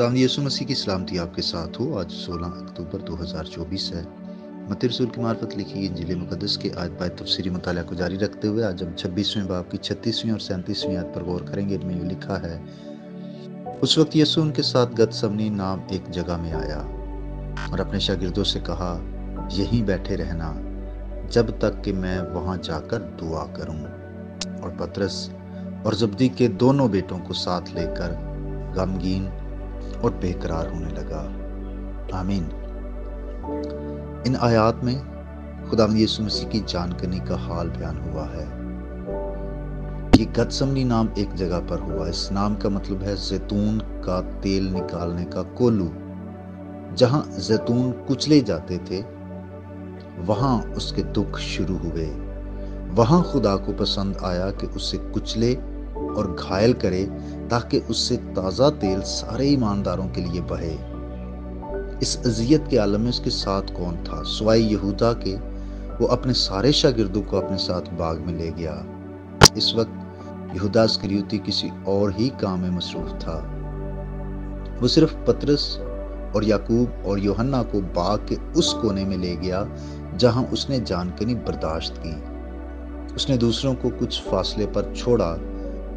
خداوند یسوع مسیح کی سلامتی آپ کے ساتھ ہو۔ آج 16 اکتوبر 2024 ہے۔ متی رسول کی معرفت لکھی انجیل مقدس کے آیت بائے تفسیری مطالعہ کو جاری رکھتے ہوئے آج ہم 26ویں باب کی 36ویں اور 37ویں آیت پر غور کریں گے۔ ان میں یہ لکھا ہے، اس وقت یسوع ان کے ساتھ گتسمنی نام ایک جگہ میں آیا اور اپنے شاگردوں سے کہا، یہیں بیٹھے رہنا جب تک کہ میں وہاں جا کر دعا کروں۔ اور پطرس اور زبدی کے دونوں بیٹوں کو ساتھ لے کر غمگین اور بے قرار ہونے لگا۔ آمین۔ ان آیات میں خداوند یسوع مسیح کی جان کنی کا حال بیان ہوا ہے۔ یہ گتسمنی نام ایک جگہ پر ہوا۔ اس نام کا مطلب ہے زیتون کا تیل نکالنے کا کولو۔ جہاں زیتون کچلے جاتے تھے وہاں اس کے دکھ شروع ہوئے۔ وہاں خدا کو پسند آیا کہ اسے کچلے اور گھائل کرے تاکہ اس سے تازہ تیل سارے ایمانداروں کے لیے بہے۔ اس اذیت کے عالم میں اس کے ساتھ کون تھا سوائے یہودا کے؟ وہ اپنے سارے شاگردوں کو اپنے ساتھ باغ میں لے گیا۔ اس وقت یہودا اسکریوتی کسی اور ہی کام میں مصروف تھا۔ وہ صرف پطرس اور یعقوب اور یوحنا کو باغ کے اس کونے میں لے گیا جہاں اس نے جان کنی برداشت کی۔ اس نے دوسروں کو کچھ فاصلے پر چھوڑا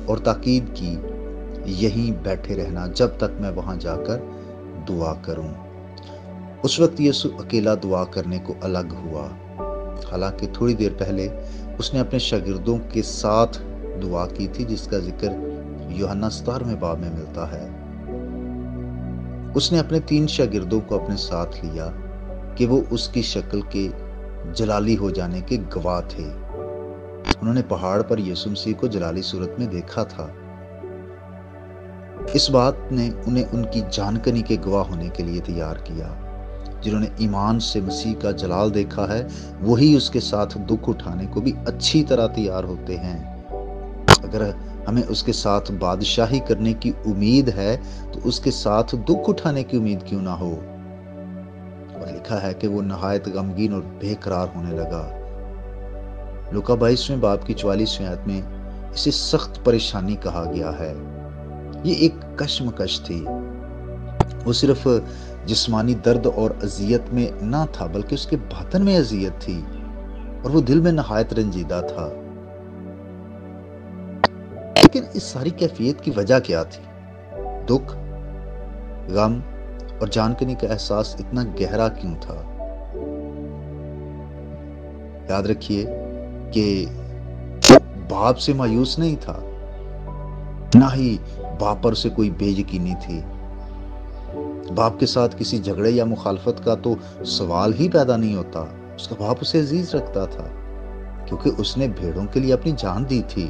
اور تاکید کی، یہیں بیٹھے رہنا جب تک میں وہاں جا کر دعا کروں۔ اس وقت یسوع اکیلا دعا کرنے کو الگ ہوا۔ حالانکہ تھوڑی دیر پہلے اس نے اپنے شاگردوں کے ساتھ دعا کی تھی، جس کا ذکر یوحنا 17ویں باب میں ملتا ہے۔ اس نے اپنے 3 شاگردوں کو اپنے ساتھ لیا کہ وہ اس کی شکل کے جلالی ہو جانے کے گواہ تھے۔ انہوں نے پہاڑ پر یسوع مسیح کو جلالی صورت میں دیکھا تھا۔ اس بات نے انہیں ان کی جان کنی کے گواہ ہونے کے لیے تیار کیا۔ جنہوں نے ایمان سے مسیح کا جلال دیکھا ہے وہی اس کے ساتھ دکھ اٹھانے کو بھی اچھی طرح تیار ہوتے ہیں۔ اگر ہمیں اس کے ساتھ بادشاہی کرنے کی امید ہے تو اس کے ساتھ دکھ اٹھانے کی امید کیوں نہ ہو؟ اور لکھا ہے کہ وہ نہایت غمگین اور بے قرار ہونے لگا۔ لوکا 22ویں باب کی 44ویں آیت میں اسے سخت پریشانی کہا گیا ہے۔ یہ ایک کشمکش تھی۔ وہ صرف جسمانی درد اور اذیت میں نہ تھا بلکہ اس کے باطن میں اذیت تھی اور وہ دل میں نہایت رنجیدہ تھا۔ لیکن اس ساری کیفیت کی وجہ کیا تھی؟ دکھ، غم اور جان کنی کا احساس اتنا گہرا کیوں تھا؟ یاد رکھیے کہ باپ سے مایوس نہیں تھا، نہ ہی باپ پر سے کوئی بے یقینی تھی۔ باپ کے ساتھ کسی جھگڑے یا مخالفت کا تو سوال ہی پیدا نہیں ہوتا۔ اس کا باپ اسے عزیز رکھتا تھا کیونکہ اس نے بھیڑوں کے لیے اپنی جان دی تھی۔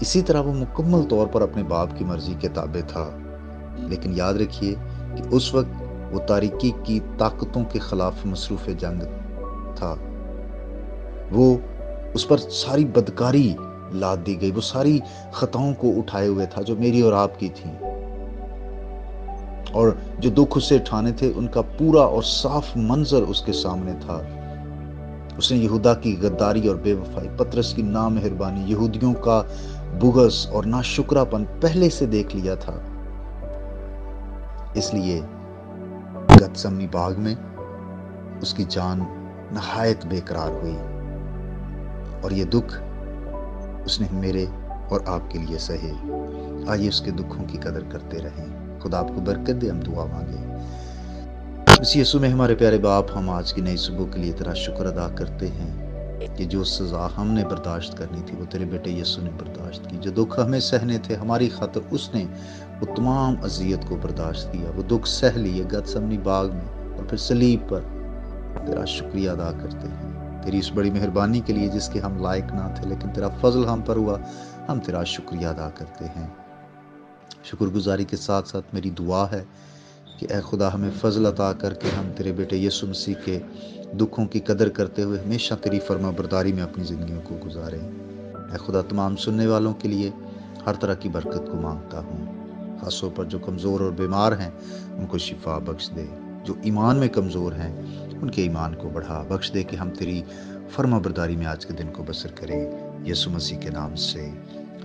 اسی طرح وہ مکمل طور پر اپنے باپ کی مرضی کے تابع تھا۔ لیکن یاد رکھیے کہ اس وقت وہ تاریکی کی طاقتوں کے خلاف مصروف جنگ تھا۔ وہ اس پر ساری بدکاری لاد دی گئی، وہ ساری خطاؤں کو اٹھائے ہوئے تھا جو میری اور آپ کی تھیں، اور جو دکھ اسے اٹھانے تھے ان کا پورا اور صاف منظر اس کے سامنے تھا۔ اس نے یہودا کی غداری اور بے وفائی، پطرس کی نامہربانی، یہودیوں کا بغض اور ناشکراپن پہلے سے دیکھ لیا تھا۔ اس لیے گتسمنی باغ میں اس کی جان نہایت بے قرار ہوئی، اور یہ دکھ اس نے میرے اور آپ کے لیے سہے۔ آئیے اس کے دکھوں کی قدر کرتے رہیں۔ خدا آپ کو برکت دے۔ ہم دعا مانگیں۔ مسیح یسوع میں ہمارے پیارے باپ، ہم آج کی نئی صبح کے لیے تیرا شکر ادا کرتے ہیں کہ جو سزا ہم نے برداشت کرنی تھی وہ تیرے بیٹے یسوع نے برداشت کی۔ جو دکھ ہمیں سہنے تھے ہماری خاطر اس نے وہ تمام اذیت کو برداشت کیا۔ وہ دکھ سہ لیے گتسمنی باغ میں اور پھر صلیب پر۔ تیرا شکریہ ادا کرتے ہیں تیری اس بڑی مہربانی کے لیے جس کے ہم لائق نہ تھے، لیکن تیرا فضل ہم پر ہوا۔ ہم تیرا شکریہ ادا کرتے ہیں۔ شکر گزاری کے ساتھ ساتھ میری دعا ہے کہ اے خدا ہمیں فضل عطا کر کے ہم تیرے بیٹے یسوع مسیح کے دکھوں کی قدر کرتے ہوئے ہمیشہ تیری فرما برداری میں اپنی زندگیوں کو گزاریں۔ اے خدا تمام سننے والوں کے لیے ہر طرح کی برکت کو مانگتا ہوں، خاص طور پر جو کمزور اور بیمار ہیں ان کو شفا بخش دے، جو ایمان میں کمزور ہیں ان کے ایمان کو بڑھا بخش دے کہ ہم تیری فرما برداری میں آج کے دن کو بسر کریں۔ یسوع مسیح کے نام سے